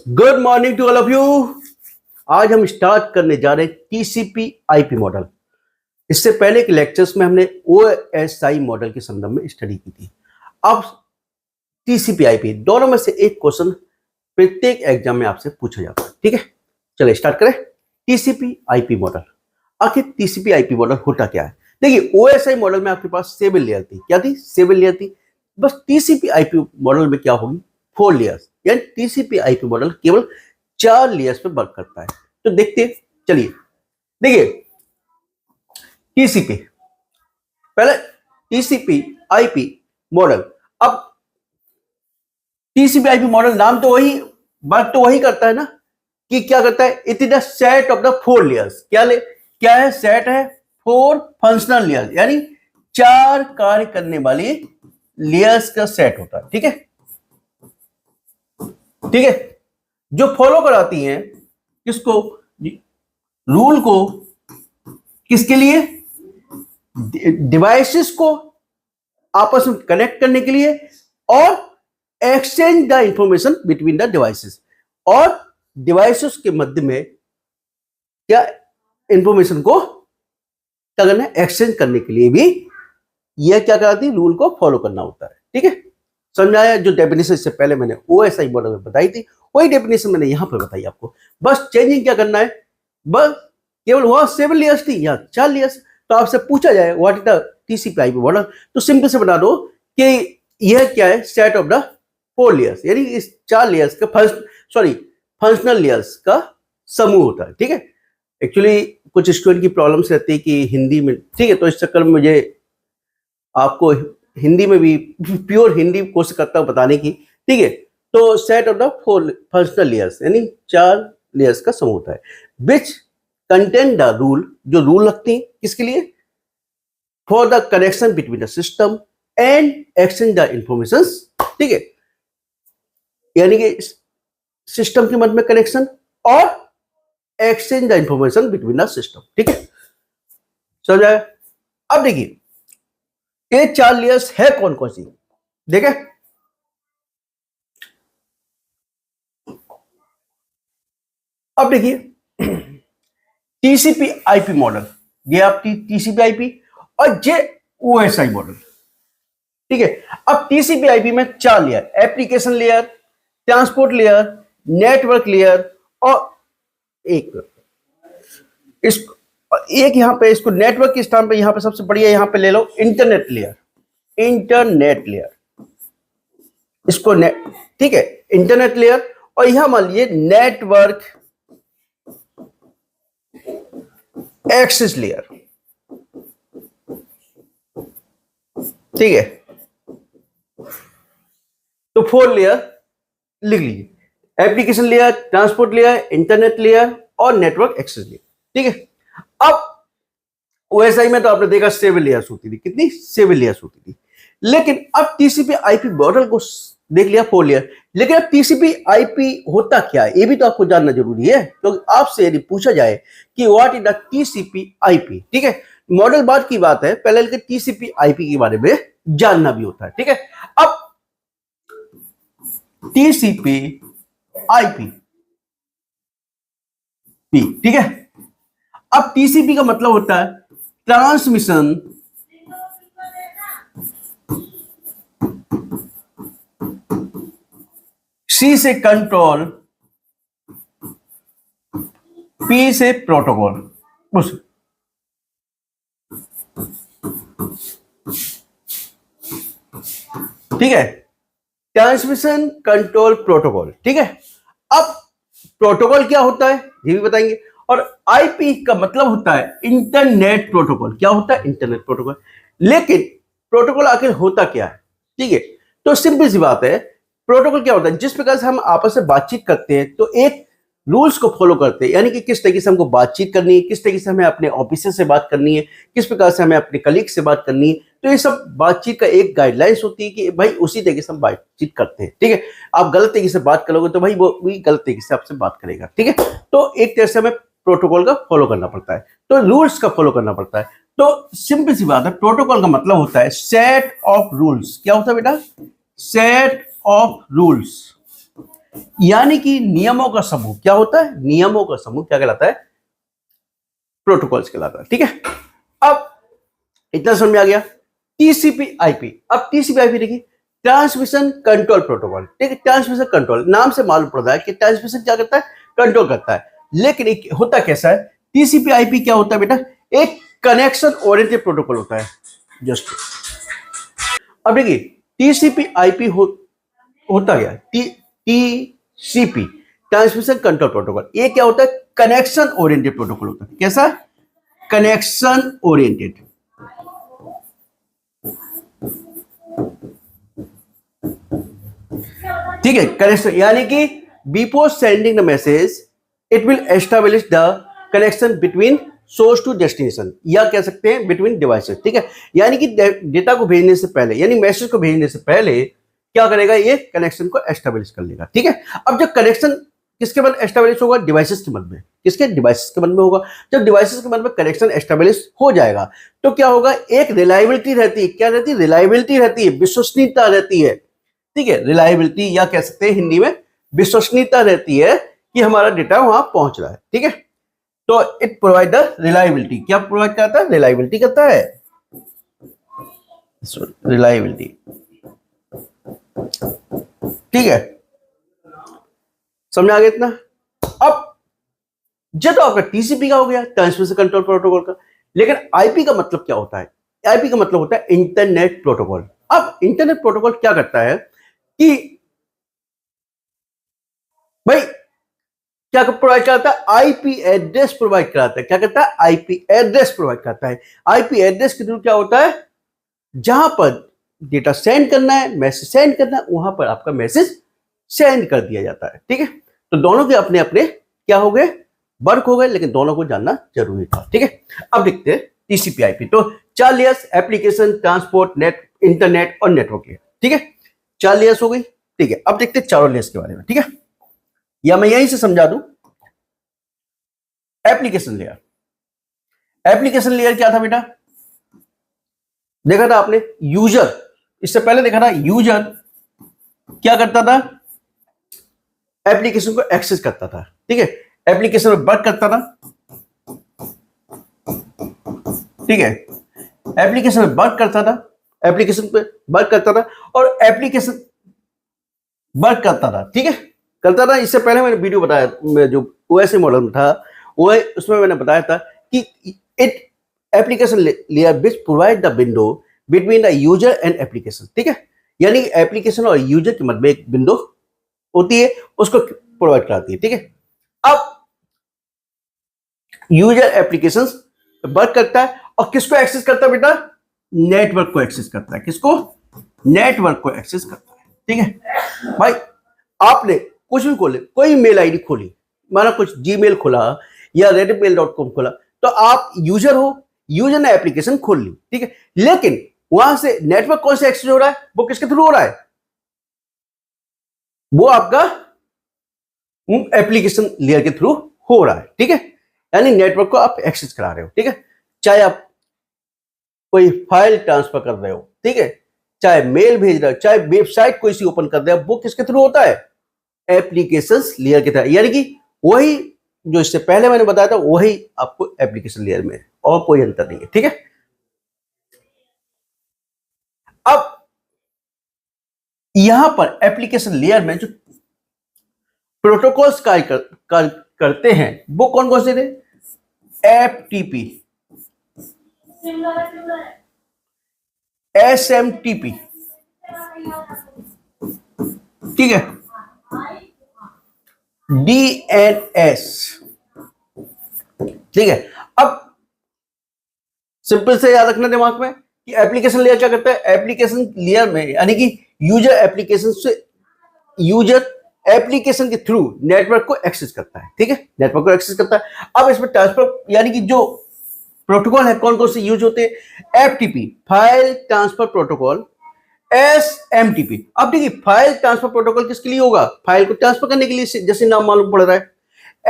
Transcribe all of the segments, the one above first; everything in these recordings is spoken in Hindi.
Good morning to all of you. आज हम स्टार्ट करने जा रहे हैं टीसीपी आईपी मॉडल। इससे पहले के लेक्चर्स में हमने ओएसआई मॉडल के संदर्भ में स्टडी की थी। अब टीसीपी आईपी दोनों में से एक क्वेश्चन प्रत्येक एग्जाम में आपसे पूछा जाता है। ठीक है, चलिए स्टार्ट करें। टीसीपी आईपी मॉडल, आखिर टीसीपी आईपी मॉडल होता क्या है? देखिए, ओएसआई मॉडल में आपके पास 7 लेयर थी। क्या थी? 7 लेयर थी। बस टीसीपी आईपी मॉडल में क्या होगी? 4 लेयर्स, यानी टीसीपी आईपी मॉडल केवल 4 लेयर्स पे वर्क करता है। तो देखते हैं, चलिए देखिए टीसीपी, पहले टीसीपी आईपी मॉडल। अब टीसीपी आईपी मॉडल नाम तो वही, वर्क तो वही करता है ना, कि क्या करता है? It is the set of the 4 layers. क्या है? सेट है 4 फंक्शनल लेयर्स, यानी 4 कार्य करने वाली लेयर्स का सेट होता है। ठीक है, ठीक है, जो फॉलो कराती हैं किसको? रूल को। किसके लिए? डिवाइसेस को आपस में कनेक्ट करने के लिए और exchange the information between the devices, और डिवाइसेस के मध्य में क्या इंफॉर्मेशन को क्या करना है? एक्सचेंज करने के लिए भी यह क्या कराती है? रूल को फॉलो करना होता है। ठीक है, समझाया। जो डेफिनेशन इससे पहले मैंने ओएसआई मॉडल में बताई थी, वही डेफिनेशन मैंने यहां पर बताई आपको। बस चेंजिंग क्या करना है? बस केवल वहां 7 लेयर्स थी, यहाँ 4 लेयर्स। तो आपसे पूछा जाए what is the TCP IP model, तो सिंपल से बता दो कि यह क्या है? सेट ऑफ द 4 लेयर्स, यानी इस 4 लेयर्स का फंक्शनल लेयर्स का समूह होता है। ठीक है, एक्चुअली कुछ स्टूडेंट की प्रॉब्लम्स रहती है कि हिंदी में, ठीक है, तो इस चक्कर में मुझे आपको हिंदी में भी प्योर हिंदी कोशिश करता हूं बताने की। ठीक है, तो set of the 4 functional layers, यानी 4 लेयर्स का समूह होता है। विच कंटेन द रूल, जो रूल रखती हैं किसके लिए? For the connection between the system and exchange the information. ठीक है, यानी कि सिस्टम के मध्य में कनेक्शन और exchange the information between the system. ठीक है, समझ आया? अब देखिए ये 4 लेयर्स है कौन कौन सी, देखें। अब देखिए टीसीपी आईपी मॉडल, ये आपकी टीसीपी आईपी और ये ओएसआई मॉडल। ठीक है, अब टीसीपी आईपी में 4 layer, application layer, transport layer, network layer और एक यहां पे इसको नेटवर्क के स्थान पे यहां पे सबसे बढ़िया यहां पे ले लो इंटरनेट लेयर। इंटरनेट लेयर इसको ठीक है, इंटरनेट लेयर। और यहां मान लीजिए नेटवर्क एक्सेस लेयर। ठीक है, तो 4 लेयर लिख लीजिए, application layer, transport layer, internet layer और नेटवर्क एक्सेस लेयर। ठीक है, अब ओएसआई में तो आपने देखा 7 लेयर्स होती थी। कितनी? 7 लेयर्स होती थी। लेकिन अब टीसीपी आईपी मॉडल को देख लिया 4 लेयर। लेकिन अब टीसीपी आईपी होता क्या है, ये भी तो आपको जानना जरूरी है। तो आपसे यदि पूछा जाए कि what is the TCP IP, ठीक है, मॉडल बाद की बात है, पहले टीसीपी आईपी के बारे में जानना भी होता है। ठीक है, अब टीसीपी आईपी, ठीक है, अब टीसीपी का मतलब होता है ट्रांसमिशन सी से कंट्रोल, पी से प्रोटोकॉल। बस ठीक है, ट्रांसमिशन कंट्रोल प्रोटोकॉल। ठीक है, अब प्रोटोकॉल क्या होता है ये भी बताएंगे। और आईपी का मतलब होता है इंटरनेट प्रोटोकॉल। क्या होता है? Internet protocol. लेकिन प्रोटोकॉल आखिर होता क्या है? ठीक है, तो सिंपल सी बात है, प्रोटोकॉल क्या होता है? जिस प्रकार से हम आपस में बातचीत करते हैं तो एक रूल्स को फॉलो करते हैं, यानी कि किस तरीके से हमको बातचीत करनी है, किस तरीके से हमें अपने ऑफिसर से बात करनी है, किस प्रकार से हमें अपने कलीग से बात करनी है। तो ये सब बातचीत का एक गाइडलाइंस होती है कि भाई उसी तरीके से हम बातचीत करते हैं। ठीक है, आप गलत तरीके से बात करोगे तो भाई वो भी गलत तरीके से आपसे बात करेगा। ठीक है, तो एक तरह से हमें प्रोटोकॉल का फॉलो करना पड़ता है, तो रूल्स का फॉलो करना पड़ता है। तो सिंपल सी बात है, प्रोटोकॉल का मतलब होता है सेट ऑफ रूल्स। क्या होता है बेटा? Set of rules. यानी कि नियमों का समूह क्या होता है, नियमों का समूह क्या कहलाता है, प्रोटोकॉल्स कहलाता है। ठीक है, अब इतना समझ में आ गया। टीसीपी आईपी, अब टीसीपी आईपी देखिए, ट्रांसमिशन कंट्रोल प्रोटोकॉल। ठीक है, ट्रांसमिशन कंट्रोल, नाम से मालूम पड़ रहा है कि ट्रांसमिशन क्या करता है, कंट्रोल करता है। लेकिन एक होता कैसा है, टीसीपी आईपी क्या होता है बेटा, एक कनेक्शन ओरिएंटेड प्रोटोकॉल होता है जस्ट। अब देखिए टीसीपी आईपी होता क्या, टीसीपी ट्रांसमिशन कंट्रोल प्रोटोकॉल, ये क्या होता है, कनेक्शन ओरिएंटेड प्रोटोकॉल होता है। कैसा, कनेक्शन ओरिएंटेड। ठीक है, कनेक्शन यानी कि before sending the message it will establish the connection between source to destination, या कह सकते हैं बिटवीन डिवाइसेस। ठीक है, यानी कि डेटा को भेजने से पहले, यानी मैसेज को भेजने से पहले क्या करेगा, ये कनेक्शन को एस्टैब्लिश कर लेगा। ठीक है, अब जब कनेक्शन किसके बाद एस्टैब्लिश होगा, डिवाइसेस के मध्य में, किसके, डिवाइसेस के मध्य में होगा। जब डिवाइसेस के मध्य में कनेक्शन एस्टैब्लिश हो जाएगा तो क्या होगा, एक रिलायबिलिटी रहती है, क्या रहती है, रिलायबिलिटी रहती है, विश्वसनीयता रहती है। ठीक है, रिलायबिलिटी या कह सकते हैं हिंदी में विश्वसनीयता रहती है कि हमारा डेटा वहां पहुंच रहा है। ठीक है, तो इट प्रोवाइड द रिलायबिलिटी, क्या प्रोवाइड करता है, रिलायबिलिटी करता है, रिलायबिलिटी। ठीक है, समझ आ गया इतना। अब जब आपका टीसीपी का हो गया, ट्रांसमिशन कंट्रोल प्रोटोकॉल का, लेकिन आईपी का मतलब क्या होता है, आईपी का मतलब होता है इंटरनेट प्रोटोकॉल। अब इंटरनेट प्रोटोकॉल क्या करता है कि भाई क्या प्रोवाइड कराता है, आईपी एड्रेस प्रोवाइड कराता है। क्या करता है, आईपी एड्रेस प्रोवाइड करता है। आईपी एड्रेस के थ्रू क्या होता है, जहां पर डेटा सेंड करना है, मैसेज सेंड करना है, वहां पर आपका मैसेज सेंड कर दिया जाता है। ठीक है, तो दोनों के अपने अपने क्या हो गए, वर्क हो गए, लेकिन दोनों को जानना जरूरी था। ठीक है, अब देखते हैं टीसीपी आईपी। तो 4 layers, application, transport, net, internet और नेटवर्क लेयर। ठीक है, 4 लेयर्स हो गई। ठीक है, अब देखते हैं चारों लेयर्स के बारे में। ठीक है, या मैं यहीं से समझा दूं, एप्लीकेशन लेयर। एप्लीकेशन लेयर क्या था बेटा, देखा था आपने, यूजर, इससे पहले देखा था यूजर क्या करता था, एप्लीकेशन को एक्सेस करता था। ठीक है, एप्लीकेशन में वर्क करता था। ठीक है, एप्लीकेशन में वर्क करता था, एप्लीकेशन पे वर्क करता था और एप्लीकेशन वर्क करता था। ठीक है, करता था। इससे पहले मैंने वीडियो बताया, जो ओएस मॉडल में था वो, उसमें मैंने बताया था कि it application layer which provide the window between the user and application. ठीक है, यानी एप्लीकेशन और यूजर के मध्य में एक विंडो होती है, उसको प्रोवाइड कराती है। ठीक है, अब यूजर एप्लीकेशन वर्क करता है और किसको एक्सेस करता है बेटा, नेटवर्क को एक्सेस करता है। किसको, नेटवर्क को एक्सेस करता है। ठीक है भाई, आपने कुछ भी खोले, कोई मेल आईडी खोली, माना कुछ जीमेल खोला या redmail.com खोला, तो आप यूजर हो, यूजर ने एप्लीकेशन खोल ली। ठीक है, लेकिन वहां से नेटवर्क कौन से एक्सेस हो रहा है, वो किसके थ्रू हो रहा है, वो आपका एप्लीकेशन लेयर के थ्रू हो रहा है। ठीक है, यानी नेटवर्क को आप एक्सेस करा रहे हो। ठीक है, चाहे आप कोई फाइल ट्रांसफर कर रहे हो, ठीक है, चाहे मेल भेज रहे हो, चाहे वेबसाइट कोई सी ओपन कर रहे हो, वो किसके थ्रू होता है, एप्लीकेशन लेयर के थ्रू। यानी कि वही जो इससे पहले मैंने बताया था वही आपको एप्लीकेशन लेयर में, और कोई अंतर नहीं है। ठीक है, अब यहां पर एप्लीकेशन लेयर में जो प्रोटोकॉल्स करते हैं वो कौन कौन से थे, एफटीपी, एसएमटीपी, ठीक है, डीएनएस। ठीक है, अब सिंपल से याद रखना दिमाग में कि एप्लीकेशन लेयर क्या करता है, एप्लीकेशन लेयर में यानी कि यूजर एप्लीकेशन से, यूजर एप्लीकेशन के थ्रू नेटवर्क को एक्सेस करता है। ठीक है, नेटवर्क को एक्सेस करता है। अब इसमें ट्रांसफर यानी कि जो प्रोटोकॉल है कौन कौन से यूज होते हैं, FTP, file transfer protocol, SMTP. अब देखिए फाइल ट्रांसफर प्रोटोकॉल किसके लिए होगा, फाइल को ट्रांसफर करने के लिए, जैसे नाम मालूम पड़ रहा है।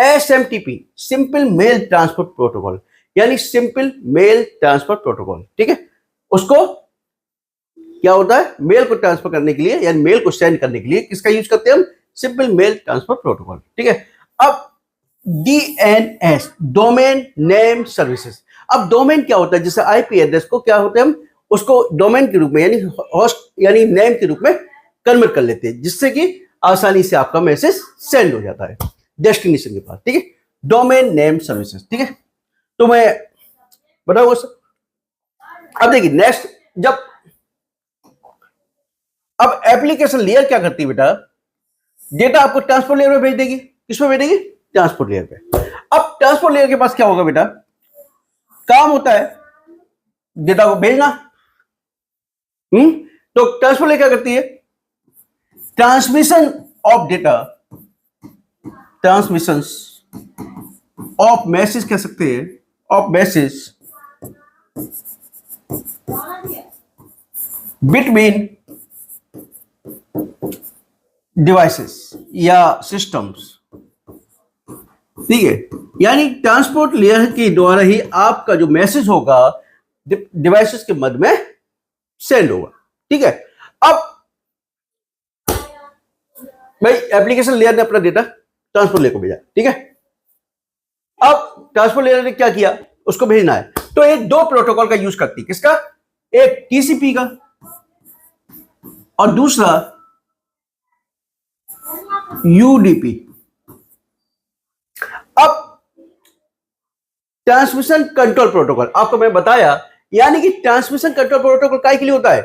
SMTP, simple mail transfer protocol, यानी सिंपल मेल ट्रांसफर प्रोटोकॉल। ठीक है, उसको क्या होता है, मेल को ट्रांसफर करने के लिए, यानी मेल को सेंड करने के लिए किसका यूज करते हैं हम, सिंपल मेल ट्रांसफर प्रोटोकॉल, ठीक है। अब DNS, डोमेन नेम सर्विसेज। अब डोमेन क्या होता है, जैसे आईपी एड्रेस को क्या होता है, हम उसको डोमेन के रूप में यानी होस्ट यानी नेम के रूप में कन्वर्ट कर लेते हैं, जिससे कि आसानी से आपका मैसेज सेंड हो जाता है डेस्टिनेशन के पास, ठीक है। डोमेन नेम सर्विसेज, ठीक है। तो मैं बताऊंगा सर। अब देखिए नेक्स्ट, जब अब एप्लीकेशन लेयर क्या करती है बेटा, डेटा आपको ट्रांसपोर्ट लेयर में भेज देगी। किसमें भेजेगी? ट्रांसपोर्ट लेयर पे। अब ट्रांसपोर्ट लेयर के पास क्या होगा बेटा, काम होता है डेटा को भेजना। तो ट्रांसपोर्ट लेयर क्या करती है, transmission of data, transmission of message कह सकते हैं, ऑफ मैसेज बिटवीन डिवाइसेस या सिस्टम्स, ठीक है। यानी ट्रांसपोर्ट लेयर के द्वारा ही आपका जो मैसेज होगा डिवाइसेस के मध्य में सेंड होगा, ठीक है। अब भाई एप्लीकेशन लेयर ने अपना डेटा ट्रांसपोर्ट लेयर को भेजा, ठीक है। अब ट्रांसपोर्ट लेयर ने क्या किया, उसको भेजना है, तो ये दो प्रोटोकॉल का यूज करती है। किसका? एक टीसीपी का और दूसरा यूडीपी। अब ट्रांसमिशन कंट्रोल प्रोटोकॉल आपको मैं बताया, यानी कि ट्रांसमिशन कंट्रोल प्रोटोकॉल काय के लिए होता है,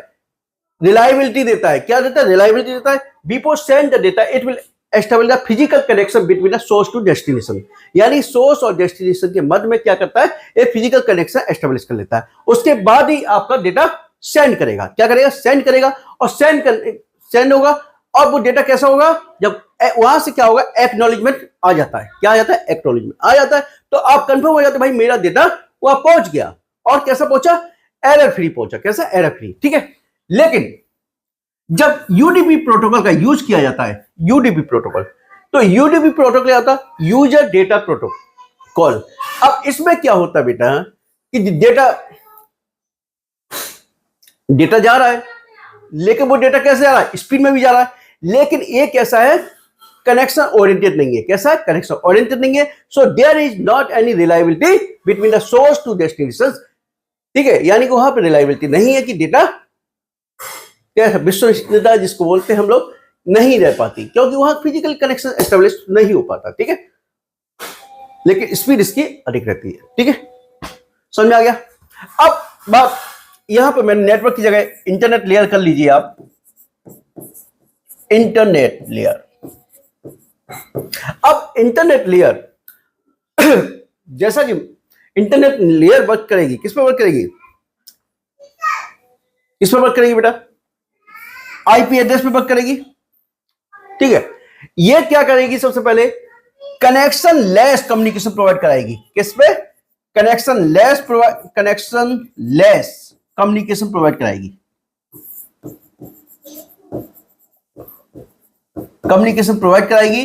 रिलायबिलिटी देता है। क्या देता है? रिलायबिलिटी देता है। Before send the data it will establish the physical connection between the source to destination, यानी सोर्स और डेस्टिनेशन के मध्य में क्या करता है, एक फिजिकल कनेक्शन एस्टैब्लिश कर लेता है। उसके बाद ही आपका डेटा सेंड करेगा। क्या करेगा? सेंड करेगा। और सेंड होगा, और वो डेटा कैसा होगा, जब वहां से क्या होगा, एक्नॉलेजमेंट आ जाता है। क्या आ जाता है? एक्नॉलेजमेंट आ जाता है। तो आप कंफर्म हो जाते हैं भाई मेरा डेटा वहां पहुंच गया। और कैसा पहुंचा? एरर फ्री पहुंचा। कैसा? एरर फ्री, ठीक है। लेकिन जब यूडीपी प्रोटोकॉल का यूज किया जाता है, यूडीपी प्रोटोकॉल, तो यूडीपी प्रोटोकॉल क्या होता है? User data protocol. अब इसमें क्या होता है बेटा कि डेटा जा रहा है, लेकिन वो डेटा कैसे जा रहा है? स्पीड में भी जा रहा है, लेकिन ये कैसा है? कनेक्शन ओरिएंटेड नहीं है। कैसा है? कनेक्शन ओरिएंटेड नहीं है। So there is not any reliability between the source to destination, ठीक है। यानी कि वहां पर रिलायबिलिटी नहीं है कि डेटा क्या विश्वसनीयता जिसको बोलते हैं हम लोग नहीं रह पाती, क्योंकि वहां फिजिकल कनेक्शन एस्टेब्लिश नहीं हो पाता, ठीक है। लेकिन स्पीड इसकी अधिक रहती है, ठीक है। समझ में आ गया? अब बात यहां पे मैंने नेटवर्क की जगह इंटरनेट लेयर कर लीजिए आप। Internet layer. अब इंटरनेट लेयर जैसा कि इंटरनेट लेयर वर्क करेगी, किस पे वर्क करेगी? किस पे वर्क करेगी बेटा? आईपी एड्रेस पे वर्क करेगी, ठीक है। ये क्या करेगी? सबसे पहले कनेक्शन लेस कम्युनिकेशन प्रोवाइड कराएगी। किस पे? कनेक्शन लेस कम्युनिकेशन प्रोवाइड कराएगी। कम्युनिकेशन प्रोवाइड कराएगी,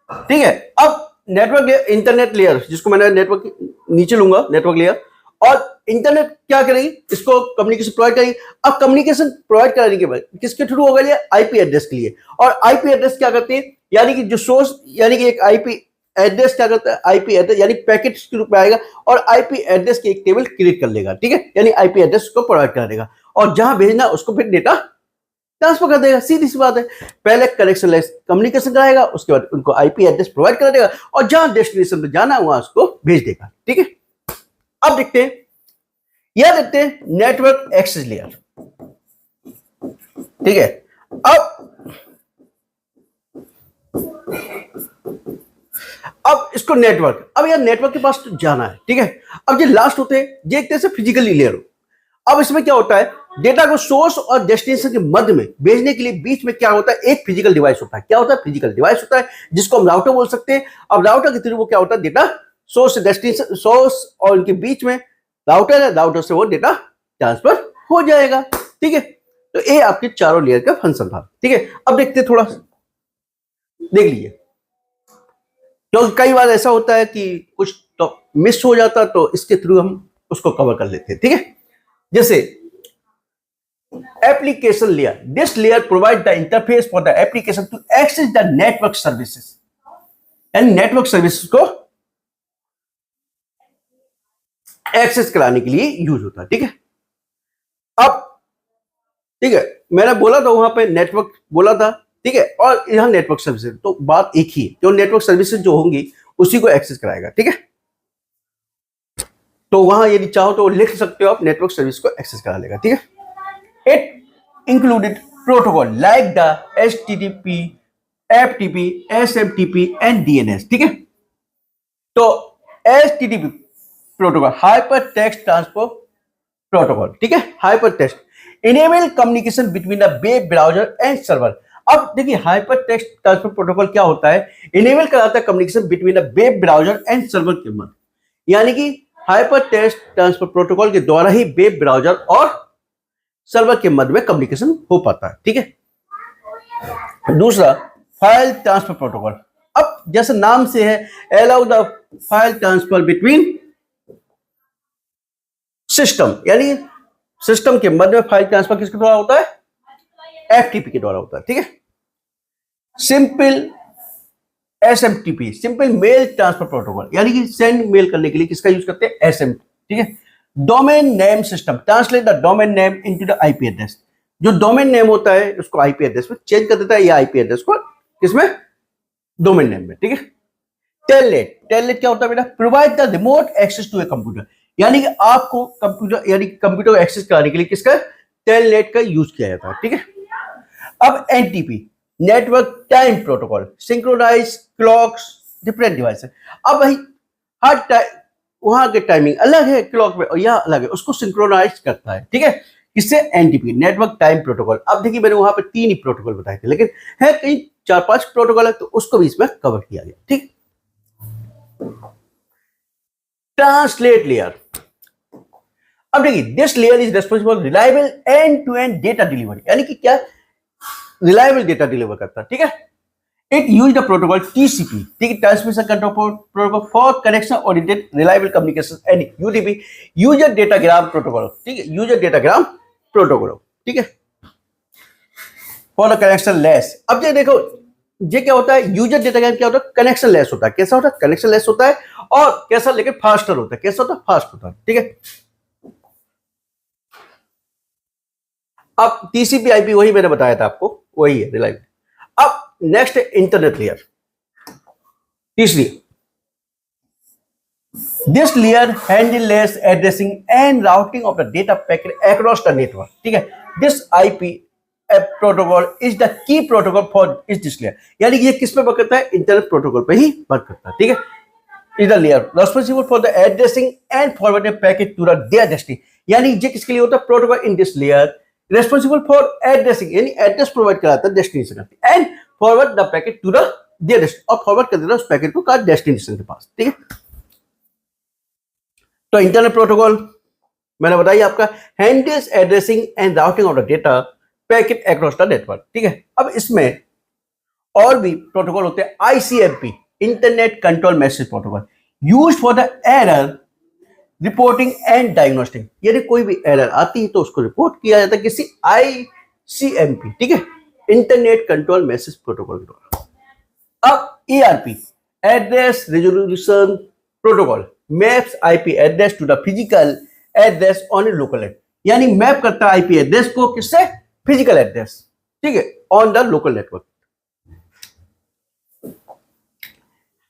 ठीक है। अब नेटवर्क लेयर, इंटरनेट लेयर जिसको मैंने नेटवर्क नीचे लूंगा, नेटवर्क लेयर, और इंटरनेट क्या करेगी? इसको कम्युनिकेशन प्रोवाइड करेगी। अब कम्युनिकेशन प्रोवाइड कराने के बाद किसके थ्रू होगा? ये आईपी एड्रेस के लिए। और आईपी एड्रेस क्या करती है? यानी कि जो सोर्स, यानी कि एक आईपी एड्रेस क्या करता है? आईपी एड्रेस यानी पैकेट के रूप में आएगा और आईपी एड्रेस की एक टेबल क्रिएट कर लेगा, ठीक है। यानी आईपी एड्रेस को प्रोवाइड कर देगा और जहां भेजना उसको फिर डेटा ट्रांसफर कर देगा। सीधी सी बात है। पहले कनेक्शन लेस कम्युनिकेशन कराएगा, उसके बाद उनको आईपी एड्रेस प्रोवाइड कर देगा और जहां डेस्टिनेशन पे जाना है वहां उसको भेज देगा, ठीक है। अब देखते हैं, यह देखते हैं नेटवर्क एक्सेस लेयर, ठीक है। अब इसको नेटवर्क, अब यार नेटवर्क के पास तो जाना है, ठीक है। अब ये लास्ट होते हैं, ये एक तरह से फिजिकली लेयर हो। अब इसमें क्या होता है? डेटा को सोर्स और डेस्टिनेशन के मध्य में भेजने के लिए बीच में क्या होता है? एक फिजिकल डिवाइस होता है। क्या होता है? फिजिकल डिवाइस होता है, जिसको हम राउटर बोल सकते हैं। अब राउटर के थ्रू वो क्या होता है? डेटा सोर्स से डेस्टिनेशन, सोर्स और उनके बीच में राउटर है, राउटर से वो डेटा ट्रांसफर हो जाएगा, ठीक है। तो ये आपके चारों लेयर का फंक्शन था, ठीक है। अब देखते हैं, थोड़ा देख लीजिए, तो कई बार ऐसा होता है कि कुछ तो मिस हो जाता, तो इसके थ्रू हम उसको कवर कर लेते हैं, ठीक है। जैसे application layer. This layer provides the interface for the application to access the network services. यानी नेटवर्क सर्विसेज को एक्सेस कराने के लिए यूज होता है, ठीक है। अब ठीक है, मैंने बोला था वहां पे नेटवर्क बोला था, ठीक है, और यहां नेटवर्क सर्विसेज, तो बात एक ही है, जो नेटवर्क सर्विसेज जो होंगी उसी को एक्सेस कराएगा, ठीक है। तो वहां यदि चाहो तो लिख सकते हो आप, नेटवर्क सर्विस को एक्सेस करा लेगा, ठीक है। It included protocol like the HTTP, FTP, SMTP and DNS, ठीक है। तो HTTP protocol, hyper text transfer protocol, ठीक है, hyper text enable communication between the web browser and server. अब देखिए हाइपर टेक्स्ट ट्रांसफर प्रोटोकॉल क्या होता है, इनेबल कराता है communication between the web browser and server के मध्य, यानी कि हाइपर टेक्स्ट ट्रांसफर प्रोटोकॉल के द्वारा ही वेब ब्राउजर और सर्वर के मध्य में कम्युनिकेशन हो पाता है, ठीक है। दूसरा फाइल ट्रांसफर प्रोटोकॉल, अब जैसे नाम से है, allow the file transfer between system, यानी सिस्टम के मध्य में फाइल ट्रांसफर किसके द्वारा होता है, FTP के द्वारा होता है, ठीक है। Simple SMTP, simple mail transfer protocol, यानी कि सेंड मेल करने के लिए किसका यूज करते हैं, SMTP, ठीक है। Domain name system, translate the domain name into the IP address, जो डोमेन नेम होता है उसको IP एड्रेस में चेंज कर देता है, या IP एड्रेस को किसमें, डोमेन नेम में, ठीक है। टेलनेट, टेलनेट क्या होता है बेटा, provide the remote access to a computer, यानी कि आपको कंप्यूटर, यानी कंप्यूटर को एक्सेस कराने के लिए किसका, टेलनेट का यूज किया जाता है, ठीक है। अब NTP, network time protocol, synchronise clocks different devices. अब भाई हर टाइम वहां के टाइमिंग अलग है क्लॉक में और यह अलग है, उसको सिंक्रोनाइज करता है, ठीक है, किससे, NTP, नेटवर्क टाइम प्रोटोकॉल। अब देखिए मैंने वहां पे 3 ही प्रोटोकॉल बताए थे, लेकिन है कहीं 4-5 प्रोटोकॉल है, तो उसको भी इसमें कवर किया गया, ठीक। ट्रांसलेट लेयर, अब देखिए this layer is responsible reliable end to end data delivery, यानी कि क्या, रिलायबल डेटा डिलीवर करता है, ठीक है। It use the protocol TCP, ठीक है, transmission control protocol for connection oriented reliable communication, and UDP, user datagram protocol, ठीक है, यूजर डेटाग्राम प्रोटोकॉल, ठीक है, फॉर द कनेक्शन लेस। अब ये देखो ये क्या होता है, यूजर डेटाग्राम क्या होता है, कनेक्शन लेस होता है, कैसा होता है, कनेक्शन लेस होता है, और कैसा, लेकिन फास्टर होता है, कैसा होता है, फास्ट होता है, ठीक है। अब TCP IP वही मैंने बताया था आपको, वही है रिलायबल। अब नेक्स्ट है इंटरनेट लेयर, तीसरी, this layer handles addressing and routing of the data packet across the network, ठीक है। This IP protocol is the key protocol for this layer, यानी कि ये किस पे वर्क करता है, इंटरनेट प्रोटोकॉल पे ही वर्क करता है, ठीक है। Is the layer responsible for the addressing and forwarding packet to the their destination, यानी ये किसके लिए होता है, protocol in this layer responsible for addressing, यानी एड्रेस प्रोवाइड कराता है destination, and forward the packet to the their destination, और फॉरवर्ड कर देता है उस पैकेट को कार डेस्टिनेशन के पास, ठीक है। तो इंटरनेट प्रोटोकॉल मैंने बताया आपका handles addressing and routing of the data packet across the network, ठीक है। अब इसमें और भी प्रोटोकॉल होते हैं, ICMP, internet control message protocol, used for the error reporting and diagnostic, यानी कोई भी एरर आती है तो उसको रिपोर्ट किया जाता है किसी ICMP, ठीक है, इंटरनेट कंट्रोल मैसेज प्रोटोकॉल के द्वारा। अब ERP, address resolution protocol, maps IP address to the physical address on a local network, यानी मैप करता है IP एड्रेस को किससे, फिजिकल एड्रेस, ठीक है, ऑन द लोकल नेटवर्क।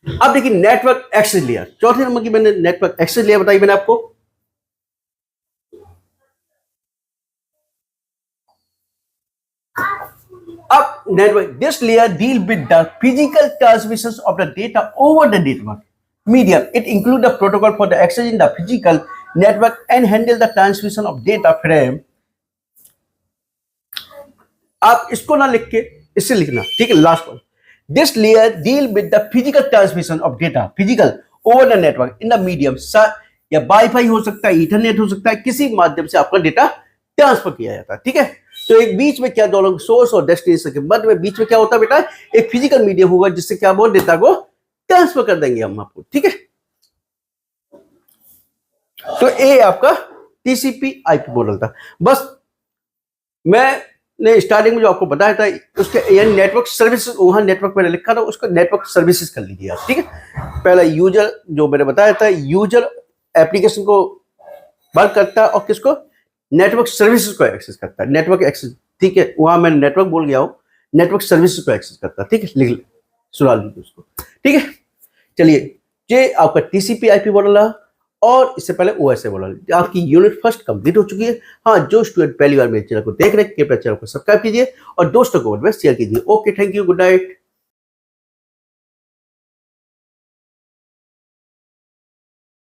अब देखिए नेटवर्क एक्सेस लेयर, चौथे नंबर की मैंने नेटवर्क एक्सेस लेयर बताई मैंने आपको। अब network, this layer deal with the physical transmission of the data over the network medium, it include the protocol for the access in the physical network and handle the transmission of data frame. आप इसको ना लिख के इससे लिखना, ठीक है, last one, this layer deal with the physical transmission of data, physical over the network in the medium, या वाईफाई हो सकता है, इंटरनेट हो सकता है, किसी माध्यम से आपका डेटा ट्रांसफर किया जाता है, ठीक है। तो एक बीच में क्या, दोनों सोर्स और डेस्टिनेशन के मध्य में बीच में क्या होता है बेटा, एक फिजिकल मीडियम होगा जिससे क्या बोल डेटा को ट्रांसफर कर देंगे हम आपको, ठीक है। तो ये आपका TCP IP मॉडल था। बस मैंने स्टार्टिंग में जो आपको बताया था उसके यानी नेटवर्क सर्विसेज, वहाँ नेटवर्क मैंने लिखा था, उसको नेटवर्क सर्विसेज कर लीजिए आप, ठीक है। पहला यूजर जो मैंने बताया था, यूजर एप्लीकेशन को वर्क करता है और किसको, नेटवर्क सर्विसेज को एक्सेस करता है, नेटवर्क एक्सेस, ठीक है। वहाँ मैं नेटवर्क बोल गया हूँ, नेटवर्क सर्विसेज को एक्सेस करता है, ठीक है। लिख सुना लीजिए उसको, ठीक है। चलिए, ये आपका टीसीपी आईपी मॉडल रहा और इससे पहले ओएसए मॉडल। आपकी यूनिट फर्स्ट कंप्लीट हो चुकी है। हाँ, जो स्टूडेंट पहली बार मेरे चैनल को देख रहे हैं, कृपया चैनल को सब्सक्राइब कीजिए और दोस्तों को शेयर कीजिए। Okay, thank you, good night.